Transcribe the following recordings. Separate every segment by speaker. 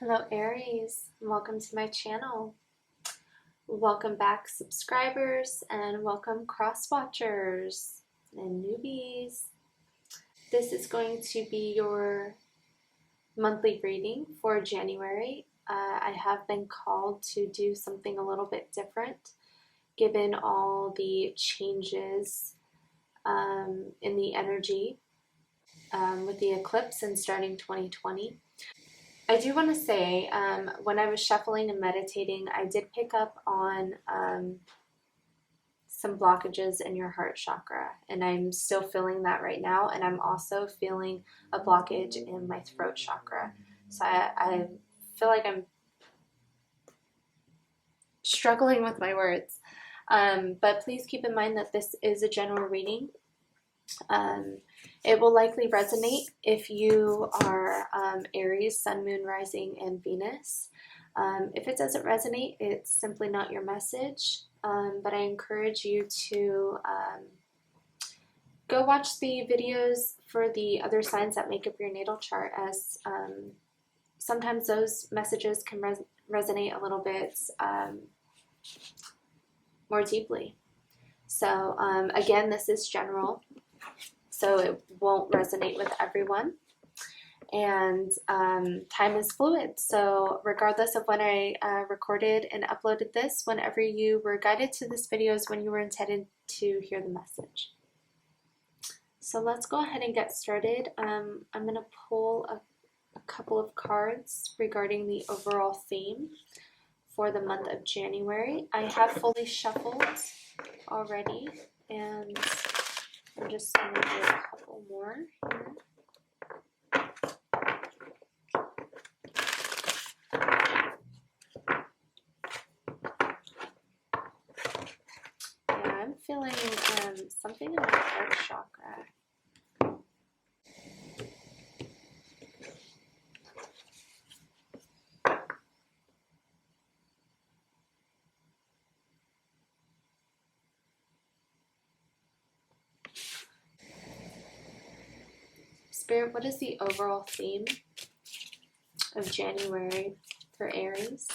Speaker 1: Hello Aries, welcome to my channel. Welcome back subscribers and welcome cross watchers and newbies. This is going to be your monthly reading for January. I have been called to do something a little bit different given all the changes in the energy with the eclipse and starting 2020. I do want to say, when I was shuffling and meditating, I did pick up on some blockages in your heart chakra, and I'm still feeling that right now, and I'm also feeling a blockage in my throat chakra. So I feel like I'm struggling with my words, but please keep in mind that this is a general reading. It will likely resonate if you are Aries, Sun, Moon, Rising, and Venus. If it doesn't resonate, it's simply not your message, but I encourage you to go watch the videos for the other signs that make up your natal chart, as sometimes those messages can resonate a little bit more deeply. So again, this is general, so it won't resonate with everyone, and time is fluid, so regardless of when I recorded and uploaded this, whenever you were guided to this video is when you were intended to hear the message. So let's go ahead and get started. I'm going to pull a couple of cards regarding the overall theme for the month of January. I have fully shuffled already, and I'm just going to do a couple more here. Yeah, I'm feeling something in my heart chakra. Spirit, what is the overall theme of January for Aries?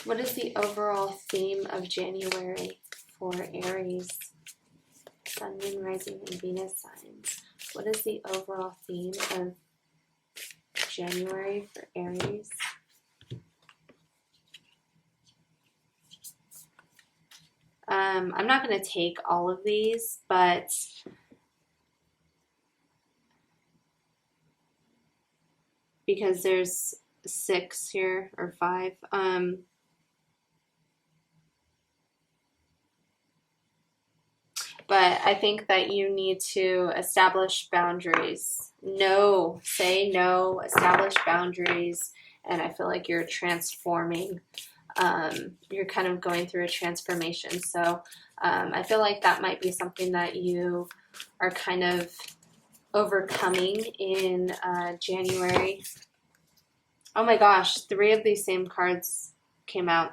Speaker 1: What is the overall theme of January for Aries, Sun, Moon, Rising, and Venus signs? What is the overall theme of January for Aries? I'm not going to take all of these, but because there's 6 here, or 5, but I think that you need to establish boundaries. No, say no, establish boundaries, and I feel like you're transforming. You're kind of going through a transformation. So I feel like that might be something that you are kind of overcoming in January. Oh my gosh, 3 of these same cards came out.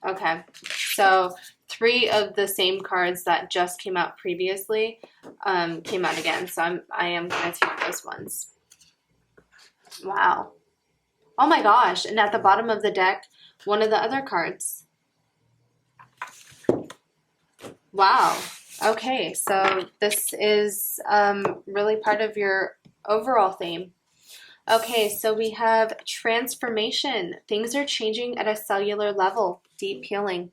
Speaker 1: Okay, so 3 of the same cards that just came out previously came out again. So I am going to take those ones. Wow. Oh my gosh, and at the bottom of the deck, one of the other cards. Wow. Okay, so this is really part of your overall theme. Okay, so we have transformation. Things are changing at a cellular level. Deep healing.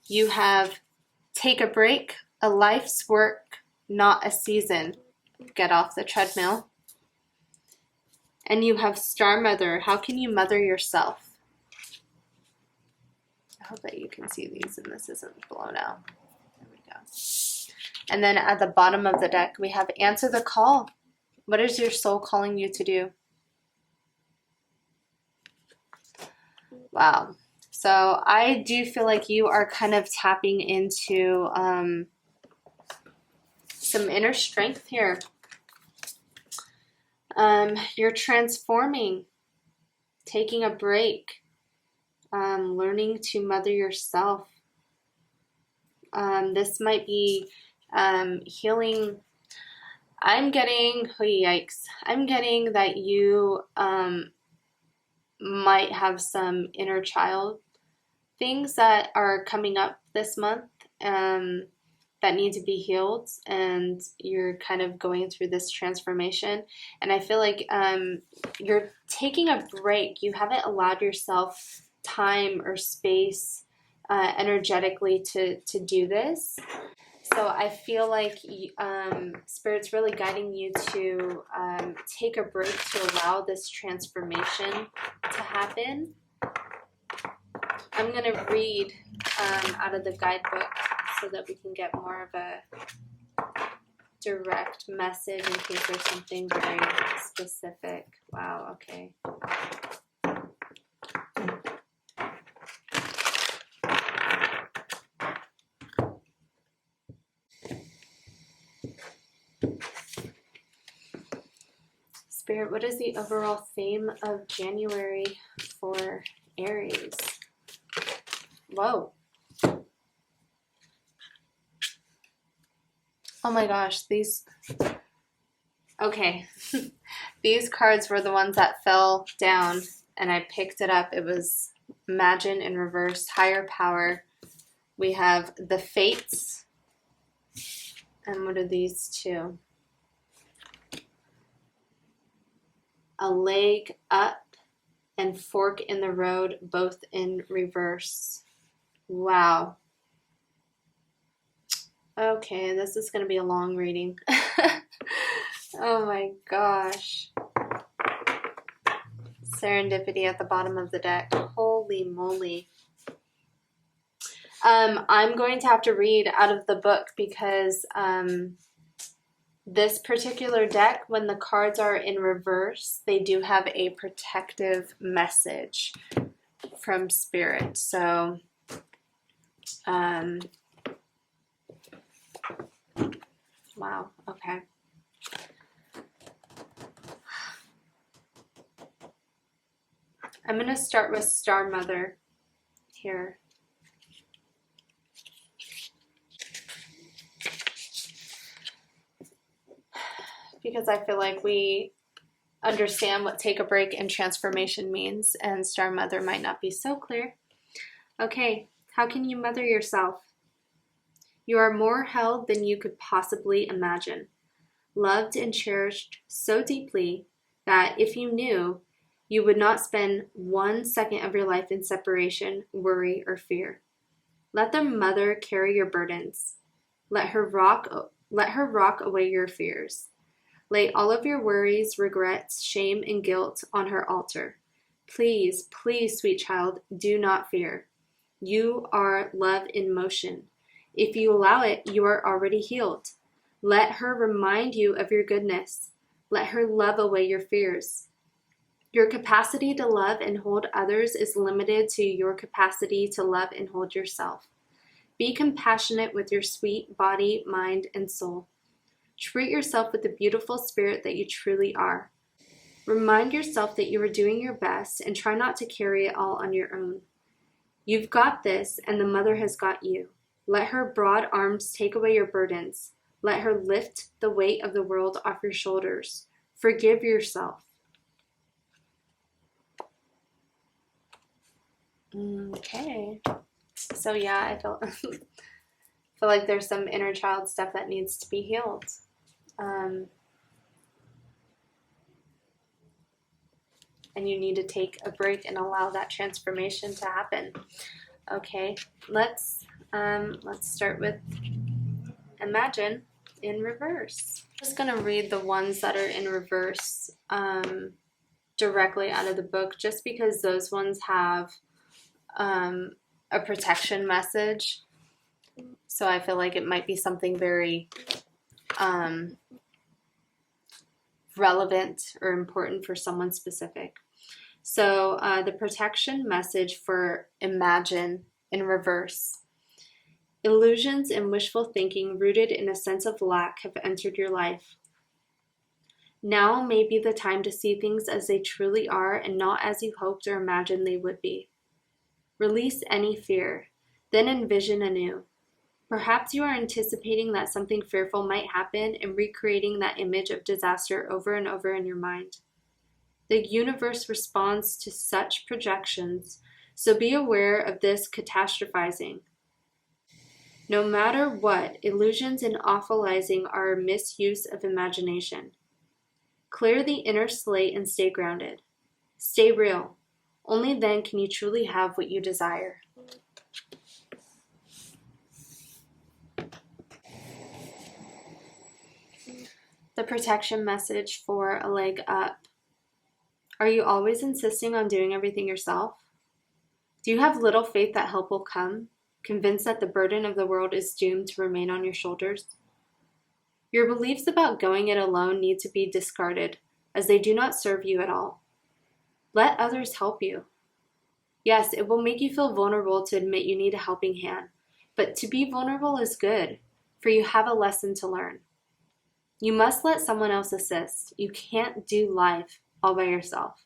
Speaker 1: You have take a break, a life's work, not a season. Get off the treadmill. And you have Star Mother. How can you mother yourself? I hope that you can see these and this isn't blown out. There we go. And then at the bottom of the deck, we have Answer the Call. What is your soul calling you to do? Wow. So I do feel like you are kind of tapping into some inner strength here. You're transforming, taking a break, learning to mother yourself. This might be healing. I'm getting, oh yikes, I'm getting that you might have some inner child things that are coming up this month that need to be healed, and you're kind of going through this transformation. And I feel like you're taking a break. You haven't allowed yourself time or space energetically to do this. So I feel like Spirit's really guiding you to take a break to allow this transformation to happen. I'm going to read out of the guidebook so that we can get more of a direct message in case there's something very specific. Wow, okay. Spirit, what is the overall theme of January for Aries? Whoa. Oh my gosh, these... Okay. These cards were the ones that fell down and I picked it up. It was Imagine in reverse, Higher Power. We have the Fates. And what are these two? A Leg Up and Fork in the Road, both in reverse. Wow. Okay, this is going to be a long reading. Oh my gosh. Serendipity at the bottom of the deck. Holy moly. I'm going to have to read out of the book because this particular deck, when the cards are in reverse, they do have a protective message from Spirit. So, wow, okay. I'm going to start with Star Mother here. Because I feel like we understand what take a break and transformation means, and Star Mother might not be so clear. Okay, how can you mother yourself? You are more held than you could possibly imagine, loved and cherished so deeply that if you knew, you would not spend 1 second of your life in separation, worry, or fear. Let the mother carry your burdens. Let her rock away your fears. Lay all of your worries, regrets, shame, and guilt on her altar. Please, please, sweet child, do not fear. You are love in motion. If you allow it, you are already healed. Let her remind you of your goodness. Let her love away your fears. Your capacity to love and hold others is limited to your capacity to love and hold yourself. Be compassionate with your sweet body, mind, and soul. Treat yourself with the beautiful spirit that you truly are. Remind yourself that you are doing your best and try not to carry it all on your own. You've got this, and the mother has got you. Let her broad arms take away your burdens. Let her lift the weight of the world off your shoulders. Forgive yourself. Okay. So yeah, I feel like there's some inner child stuff that needs to be healed. And you need to take a break and allow that transformation to happen. Okay, let's start with Imagine in reverse. I'm just gonna read the ones that are in reverse directly out of the book, just because those ones have a protection message. So I feel like it might be something very relevant or important for someone specific. So the protection message for Imagine in reverse. Illusions and wishful thinking rooted in a sense of lack have entered your life. Now may be the time to see things as they truly are and not as you hoped or imagined they would be. Release any fear, then envision anew. Perhaps you are anticipating that something fearful might happen and recreating that image of disaster over and over in your mind. The universe responds to such projections, so be aware of this catastrophizing. No matter what, illusions and awfulizing are a misuse of imagination. Clear the inner slate and stay grounded. Stay real. Only then can you truly have what you desire. The protection message for a leg up. Are you always insisting on doing everything yourself? Do you have little faith that help will come, convinced that the burden of the world is doomed to remain on your shoulders? Your beliefs about going it alone need to be discarded, as they do not serve you at all. Let others help you. Yes, it will make you feel vulnerable to admit you need a helping hand, but to be vulnerable is good, for you have a lesson to learn. You must let someone else assist. You can't do life all by yourself.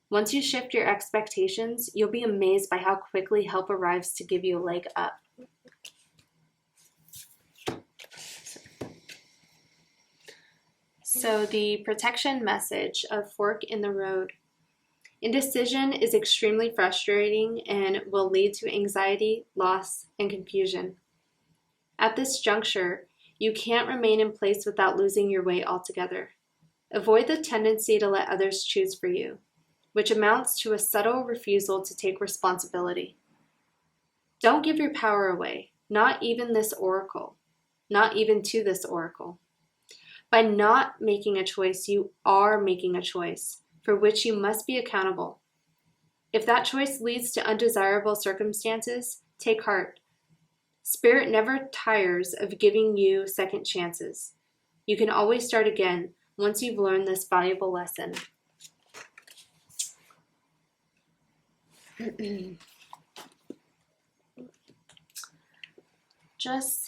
Speaker 1: Once you shift your expectations, you'll be amazed by how quickly help arrives to give you a leg up. So the protection message of fork in the road. Indecision is extremely frustrating and will lead to anxiety, loss, and confusion. At this juncture, you can't remain in place without losing your way altogether. Avoid the tendency to let others choose for you, which amounts to a subtle refusal to take responsibility. Don't give your power away, not even this oracle, not even to this oracle. By not making a choice, you are making a choice for which you must be accountable. If that choice leads to undesirable circumstances, take heart. Spirit never tires of giving you second chances. You can always start again once you've learned this valuable lesson. Just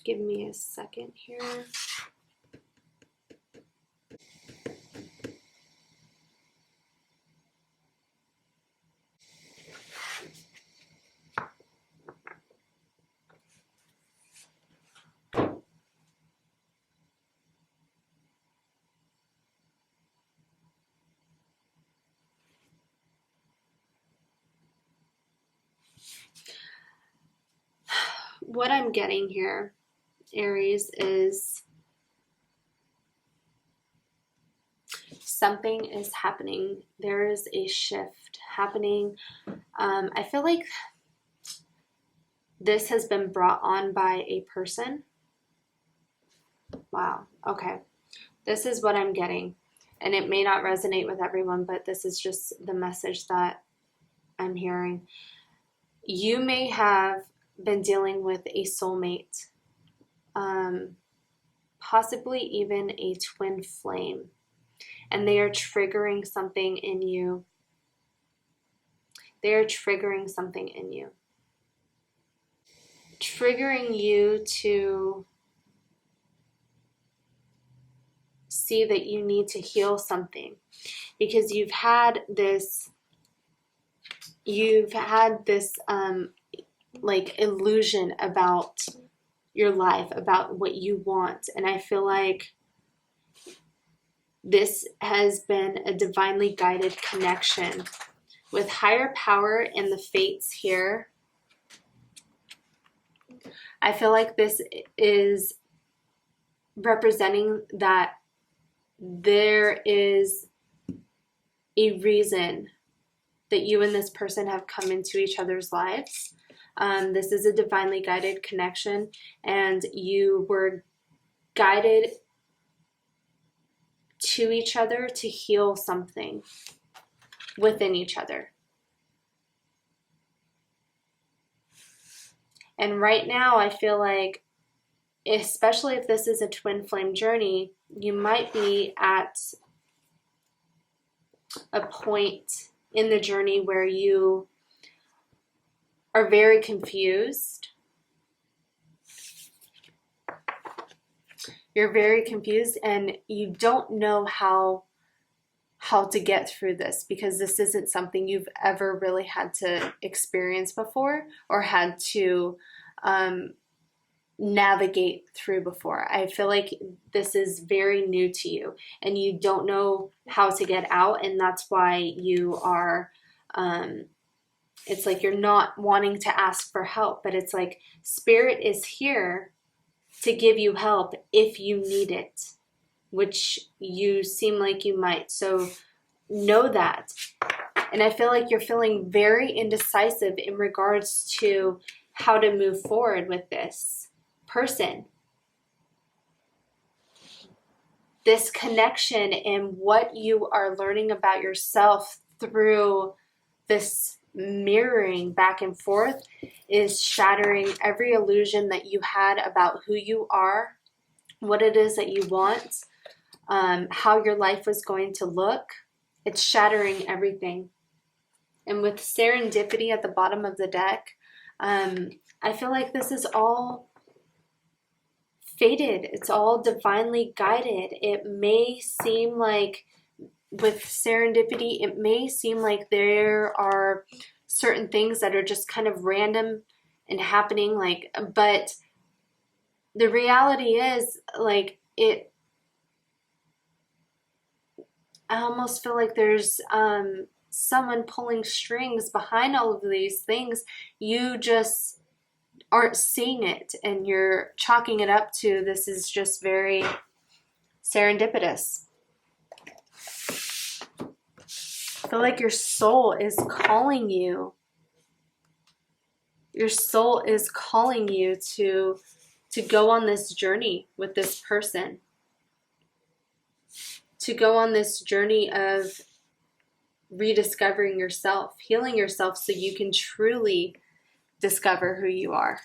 Speaker 1: give me a second here. What I'm getting here, Aries, is something is happening. There is a shift happening. I feel like this has been brought on by a person. Wow. Okay. This is what I'm getting. And it may not resonate with everyone, but this is just the message that I'm hearing. You may have been dealing with a soulmate, possibly even a twin flame, and they are triggering something in you. They are triggering something in you. Triggering you to see that you need to heal something, because you've had this like illusion about your life, about what you want. And I feel like this has been a divinely guided connection with higher power and the fates here. I feel like this is representing that there is a reason that you and this person have come into each other's lives. This is a divinely guided connection, and you were guided to each other to heal something within each other. And right now, I feel like, especially if this is a twin flame journey, you might be at a point in the journey where you are very confused. You're very confused and you don't know how how to get through this, because this isn't something you've ever really had to experience before or had to navigate through before. I feel like this is very new to you and you don't know how to get out, and that's why you are it's like you're not wanting to ask for help, but it's like Spirit is here to give you help if you need it, which you seem like you might. So know that. And I feel like you're feeling very indecisive in regards to how to move forward with this person. This connection and what you are learning about yourself through this mirroring back and forth is shattering every illusion that you had about who you are, what it is that you want, how your life was going to look. It's shattering everything. And with serendipity at the bottom of the deck, I feel like this is all fated. It's all divinely guided. It may seem like with serendipity, it may seem like there are certain things that are just kind of random and happening, like, but the reality is, like, I almost feel like there's someone pulling strings behind all of these things. You just aren't seeing it and you're chalking it up to this is just very serendipitous. I feel like your soul is calling you. Your soul is calling you to go on this journey with this person. To go on this journey of rediscovering yourself, healing yourself so you can truly discover who you are.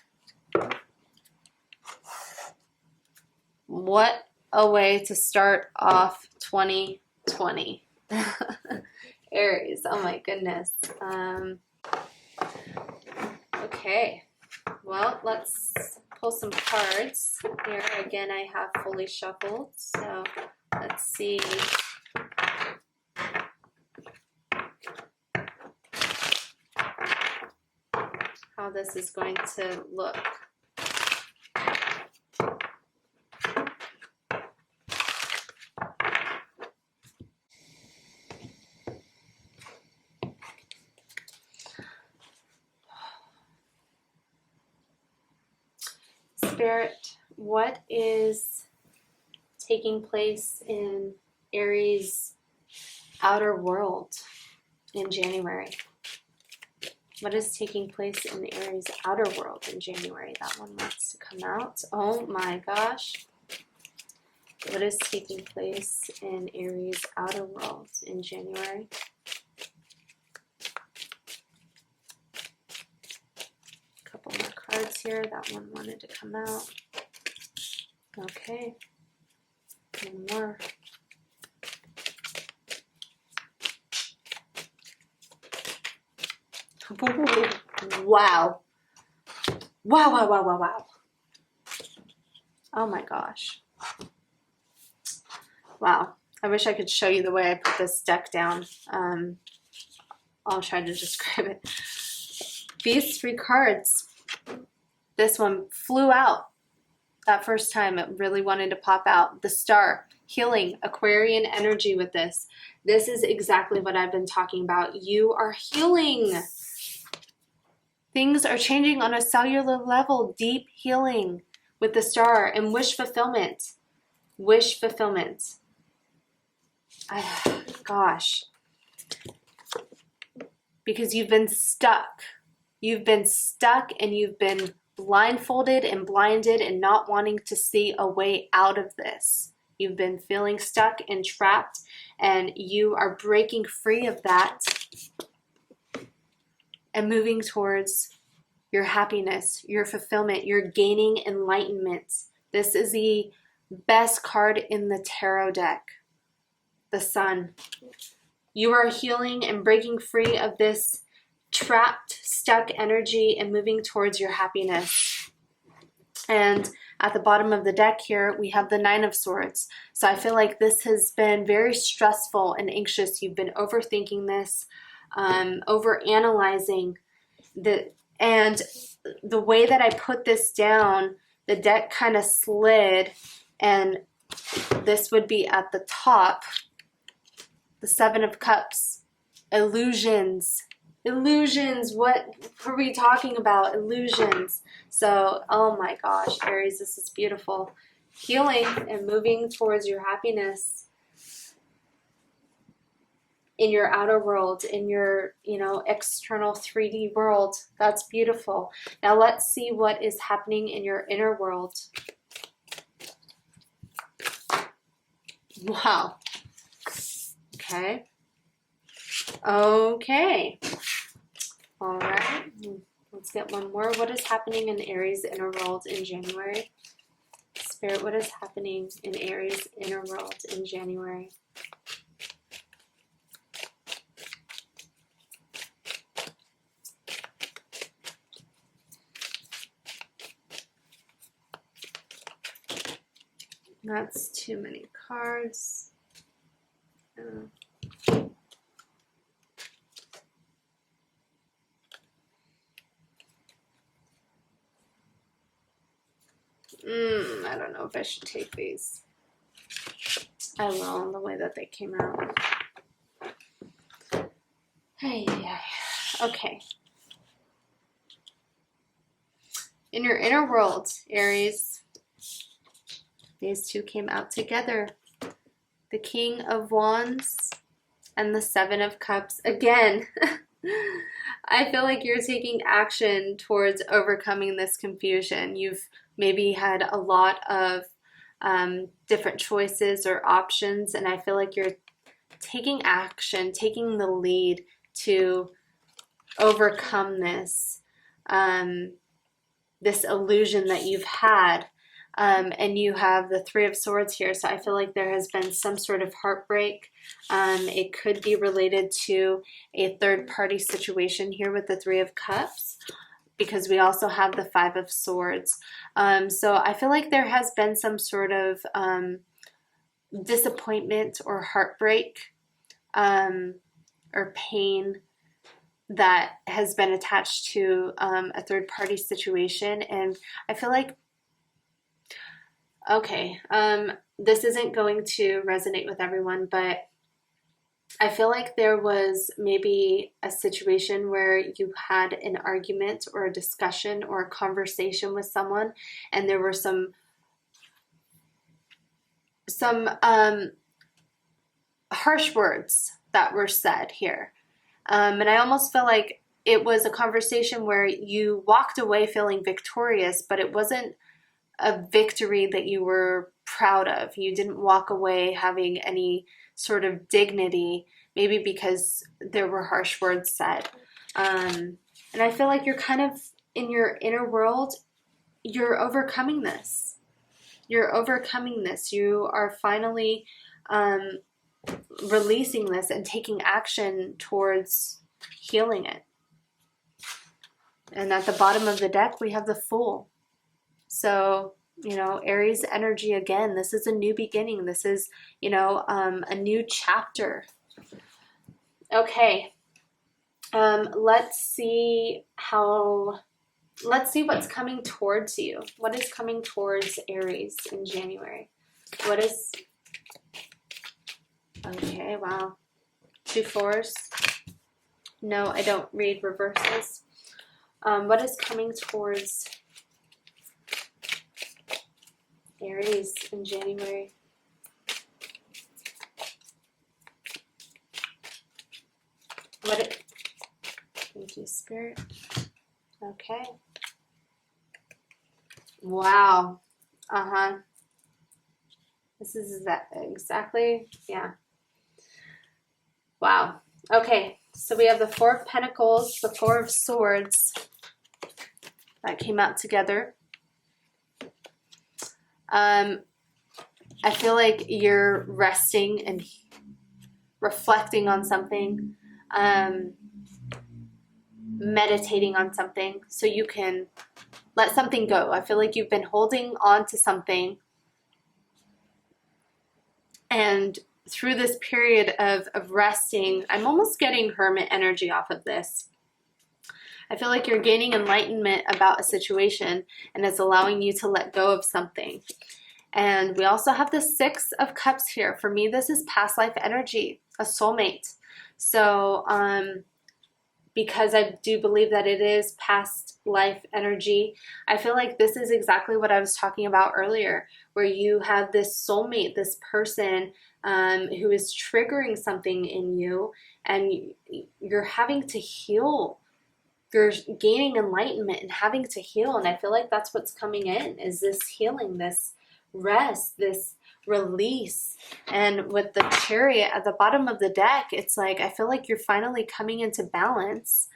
Speaker 1: What a way to start off 2020. Aries, oh my goodness. Okay, well, let's pull some cards. Here again, I have fully shuffled, so let's see. How this is going to look. Spirit, what is taking place in Aries' outer world in January? What is taking place in the Aries outer world in January? That one wants to come out. Oh my gosh. What is taking place in Aries outer world in January? A couple more cards here. That one wanted to come out. Okay. One more. Wow. Wow, wow, wow, wow, wow. Oh my gosh. Wow. I wish I could show you the way I put this deck down. I'll try to describe it. These three cards, this one flew out that first time. It really wanted to pop out. The Star, healing, Aquarian energy with this. This is exactly what I've been talking about. You are healing. Things are changing on a cellular level, deep healing with the Star and wish fulfillment. Wish fulfillment. Gosh. Because you've been stuck. You've been stuck and you've been blindfolded and blinded and not wanting to see a way out of this. You've been feeling stuck and trapped, and you are breaking free of that and moving towards your happiness, your fulfillment. You're gaining enlightenment. This is the best card in the tarot deck, the Sun. You are healing and breaking free of this trapped, stuck energy and moving towards your happiness. And at the bottom of the deck here, we have the Nine of Swords. So I feel like this has been very stressful and anxious. You've been overthinking this, overanalyzing and the way that I put this down, the deck kind of slid, and this would be at the top. The Seven of Cups. Illusions. Illusions. What are we talking about? Illusions. So, oh my gosh, Aries, this is beautiful. Healing and moving towards your happiness in your outer world, in your, external 3D world. That's beautiful. Now let's see what is happening in your inner world. Wow. Okay. Okay. All right. Let's get one more. What is happening in Aries' inner world in January? Spirit, what is happening in Aries' inner world in January? That's too many cards. I don't know if I should take these. I will, the way that they came out. Hey, okay. In your inner world, Aries, these two came out together. The King of Wands and the Seven of Cups. Again, I feel like you're taking action towards overcoming this confusion. You've maybe had a lot of different choices or options, and I feel like you're taking action, taking the lead to overcome this, this illusion that you've had. And you have the Three of Swords here, so I feel like there has been some sort of heartbreak. It could be related to a third-party situation here with the Three of Cups, because we also have the Five of Swords. So I feel like there has been some sort of disappointment or heartbreak or pain that has been attached to a third-party situation. And I feel like, okay, this isn't going to resonate with everyone, but I feel like there was maybe a situation where you had an argument or a discussion or a conversation with someone, and there were some harsh words that were said here. And I almost feel like it was a conversation where you walked away feeling victorious, but it wasn't a victory that you were proud of. You didn't walk away having any sort of dignity, maybe because there were harsh words said. And I feel like you're kind of in your inner world, you're overcoming this. You're overcoming this. You are finally releasing this and taking action towards healing it. And at the bottom of the deck, we have the Fool. So, Aries energy again. This is a new beginning. This is, a new chapter. Okay. Let's see what's coming towards you. What is coming towards Aries in January? Okay, wow. 2 4s. No, I don't read reverses. What is coming towards Aries in January? Thank you, Spirit. Okay. Wow. This is exactly, yeah. Wow. Okay, so we have the Four of Pentacles, the Four of Swords that came out together. I feel like you're resting and reflecting on something, meditating on something, so you can let something go. I feel like you've been holding on to something, and through this period of resting, I'm almost getting hermit energy off of this. I feel like you're gaining enlightenment about a situation, and it's allowing you to let go of something. And we also have the Six of Cups here. For me, this is past life energy, a soulmate. So because I do believe that it is past life energy, I feel like this is exactly what I was talking about earlier, where you have this soulmate, this person who is triggering something in you, and you're having to heal. You're gaining enlightenment and having to heal. And I feel like that's what's coming in, is this healing, this rest, this release. And with the Chariot at the bottom of the deck, it's like, I feel like you're finally coming into balance.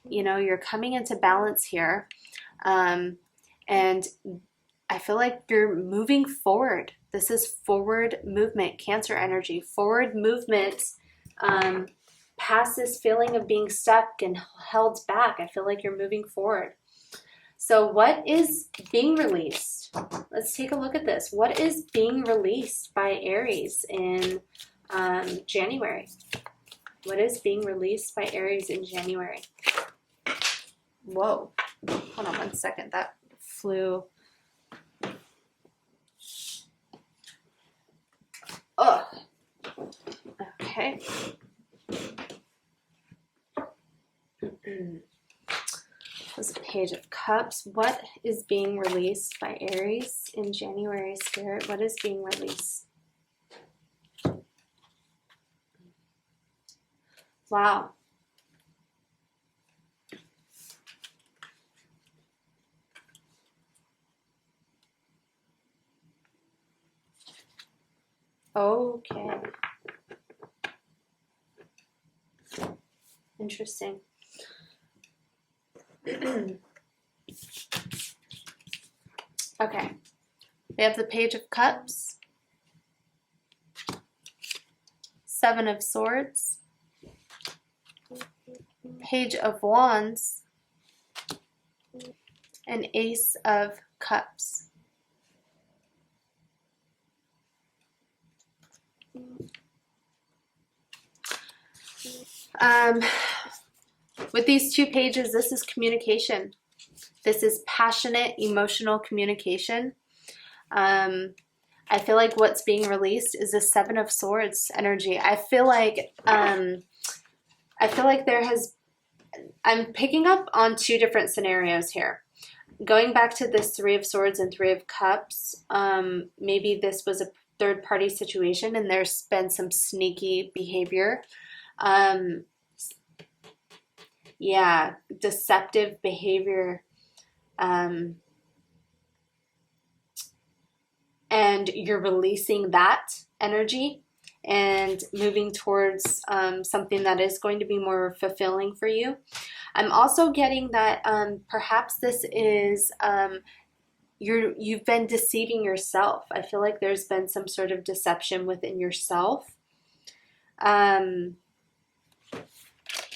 Speaker 1: You know, you're coming into balance here. And I feel like you're moving forward. This is forward movement, Cancer energy, forward movement, past this feeling of being stuck and held back. I feel like you're moving forward. So what is being released? Let's take a look at this. What is being released by Aries in January? What is being released by Aries in January? Whoa. Hold on one second. That flew. Oh. Okay. This is a Page of Cups. What is being released by Aries in January, Spirit? What is being released? Wow. Okay. Interesting. Okay. We have the Page of Cups, Seven of Swords, Page of Wands, and Ace of Cups. With these two pages, this is communication. This is passionate, emotional communication. I feel like what's being released is the Seven of Swords energy. I feel like I'm picking up on two different scenarios here. Going back to this Three of Swords and Three of Cups, maybe this was a third-party situation and there's been some sneaky behavior. Yeah, deceptive behavior. And you're releasing that energy and moving towards something that is going to be more fulfilling for you. I'm also getting that perhaps this is you've been deceiving yourself. I feel like there's been some sort of deception within yourself.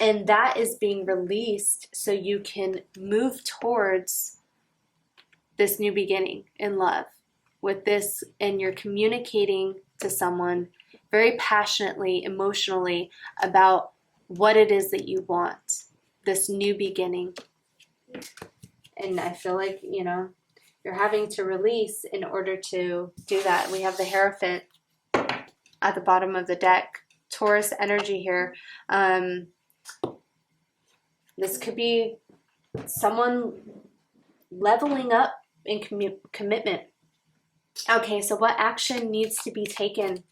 Speaker 1: And that is being released so you can move towards this new beginning in love with this, and you're communicating to someone very passionately, emotionally about what it is that you want, this new beginning. And I feel like, you know, you're having to release in order to do that. We have the Hierophant at the bottom of the deck. Taurus energy here. This could be someone leveling up in commitment. Okay, so what action needs to be taken?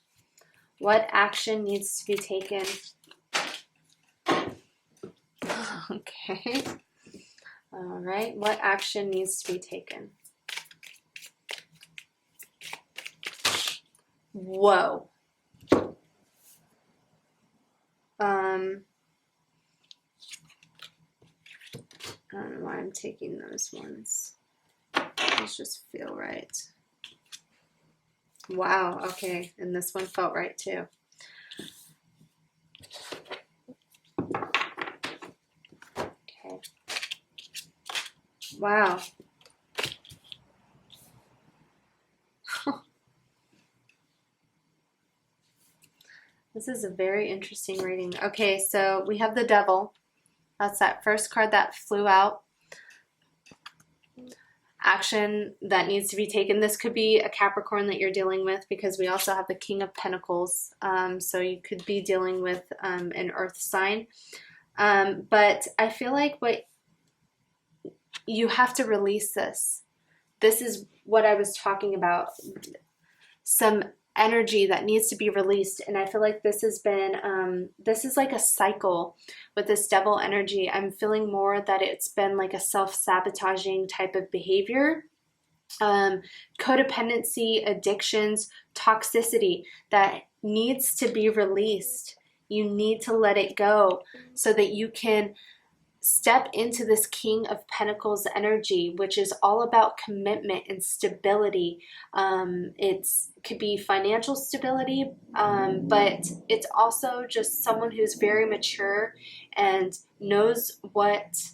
Speaker 1: What action needs to be taken? Okay. All right, what action needs to be taken? Whoa. I don't know why I'm taking those ones. Those just feel right. Wow, okay, and this one felt right too. Okay. Wow. This is a very interesting reading. Okay, so we have the Devil. That's that first card that flew out. Action that needs to be taken. This could be a Capricorn that you're dealing with, because we also have the King of Pentacles. So you could be dealing with an earth sign. But I feel like you have to release this. This is what I was talking about. Some energy that needs to be released, and I feel like this has been this is like a cycle with this Devil energy. I'm feeling more that it's been like a self-sabotaging type of behavior, codependency, addictions, toxicity that needs to be released. You need to let it go so that you can step into this King of Pentacles energy, which is all about commitment and stability. It could be financial stability, but it's also just someone who's very mature and knows what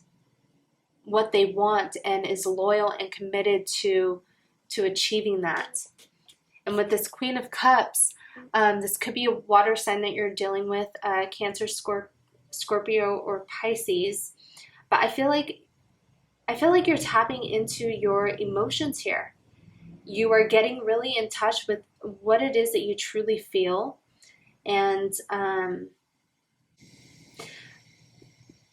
Speaker 1: they want and is loyal and committed to achieving that. And with this Queen of Cups, this could be a water sign that you're dealing with, Cancer, Scorpio, or Pisces. But I feel like you're tapping into your emotions here. You are getting really in touch with what it is that you truly feel. And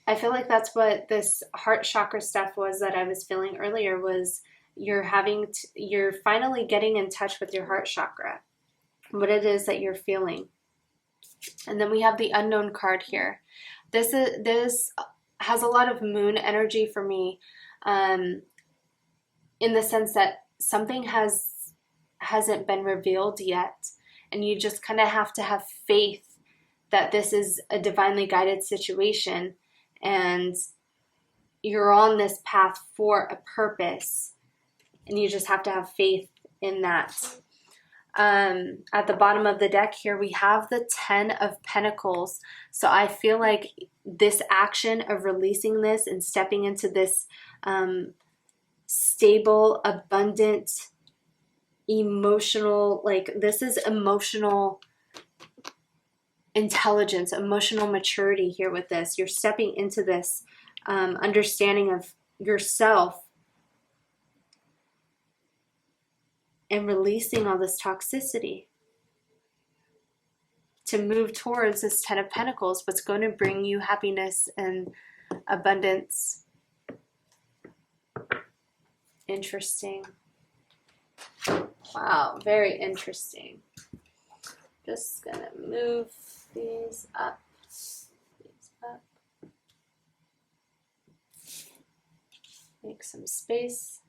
Speaker 1: I feel like that's what this heart chakra stuff was that I was feeling earlier, was you're finally getting in touch with your heart chakra, what it is that you're feeling. And then we have the Unknown card here. This has a lot of moon energy for me, in the sense that something hasn't been revealed yet, and you just kind of have to have faith that this is a divinely guided situation, and you're on this path for a purpose, and you just have to have faith in that. At the bottom of the deck here, we have the Ten of Pentacles. So I feel like this action of releasing this and stepping into this stable, abundant, emotional, like this is emotional intelligence, emotional maturity here with this. You're stepping into this understanding of yourself and releasing all this toxicity to move towards this Ten of Pentacles, what's going to bring you happiness and abundance. Interesting. Wow, very interesting. Just gonna move these up. Make some space.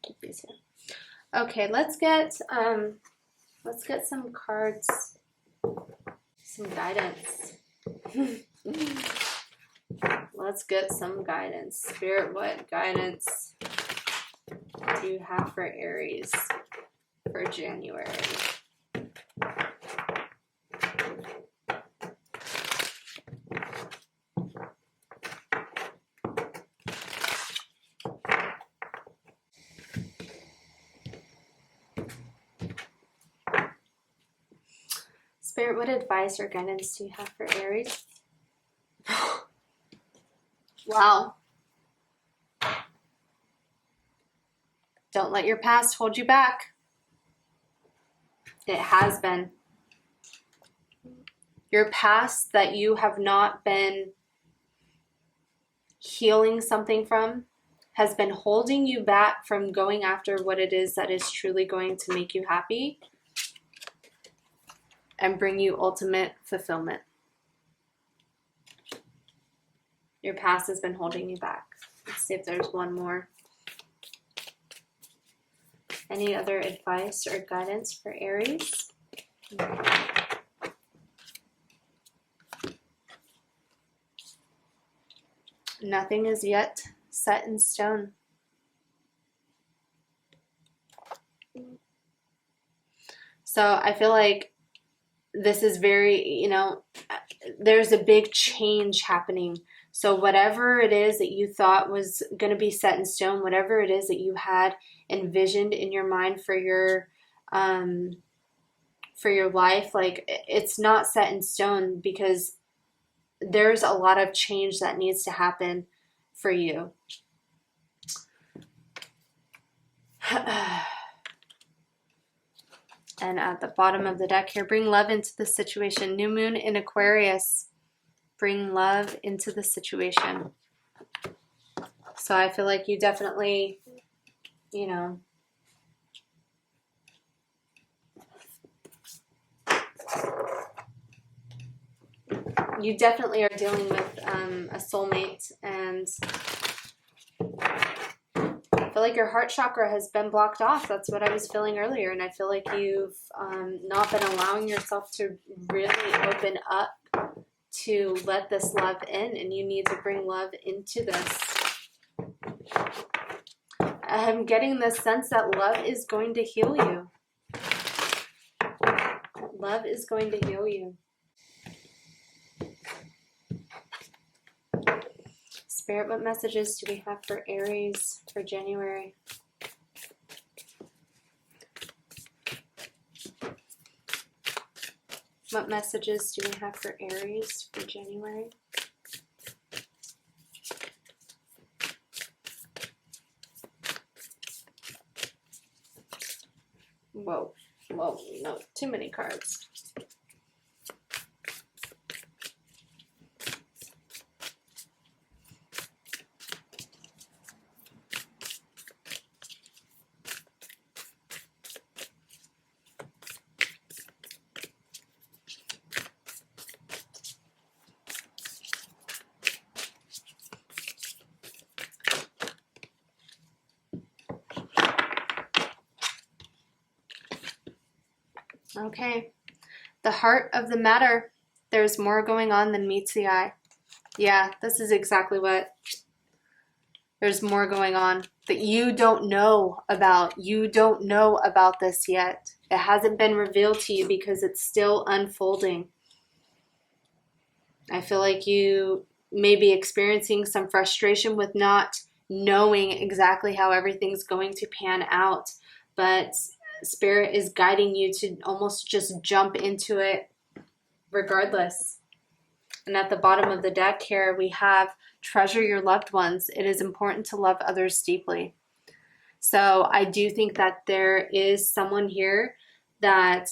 Speaker 1: Keep these here. Okay, let's get some cards, some guidance. Let's get some guidance. Spirit, what guidance do you have for Aries for January? Spirit, what advice or guidance do you have for Aries? Wow. Don't let your past hold you back. It has been. Your past that you have not been healing something from has been holding you back from going after what it is that is truly going to make you happy and bring you ultimate fulfillment. Your past has been holding you back. Let's see if there's one more. Any other advice or guidance for Aries? Nothing is yet set in stone. So I feel like this is very, there's a big change happening. So whatever it is that you thought was going to be set in stone, whatever it is that you had envisioned in your mind for your life, like, it's not set in stone, because there's a lot of change that needs to happen for you. And at the bottom of the deck here, bring love into the situation. New moon in Aquarius. Bring love into the situation. So I feel like you definitely, you know, you definitely are dealing with a soulmate, and I feel like your heart chakra has been blocked off. That's what I was feeling earlier, and I feel like you've not been allowing yourself to really open up to let this love in, and you need to bring love into this. I'm getting the sense that love is going to heal you. Love is going to heal you. Spirit, what messages do we have for Aries for January? What messages do we have for Aries for January? Whoa, whoa, no, too many cards. Okay, the heart of the matter. There's more going on than meets the eye. Yeah, this is exactly what. There's more going on that you don't know about. You don't know about this yet. It hasn't been revealed to you because it's still unfolding. I feel like you may be experiencing some frustration with not knowing exactly how everything's going to pan out, but Spirit is guiding you to almost just jump into it regardless. And at the bottom of the deck here, we have treasure your loved ones. It is important to love others deeply. So I do think that there is someone here that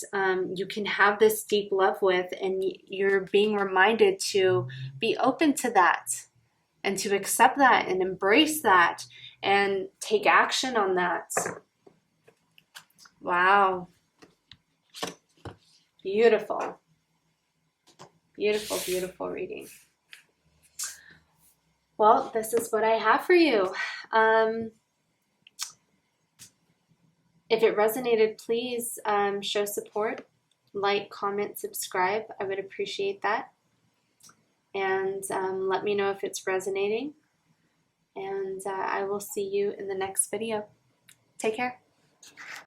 Speaker 1: you can have this deep love with, and you're being reminded to be open to that and to accept that and embrace that and take action on that. Wow. Beautiful. Beautiful, beautiful reading. Well, this is what I have for you. If it resonated, please show support, like, comment, subscribe. I would appreciate that. And let me know if it's resonating. And I will see you in the next video. Take care.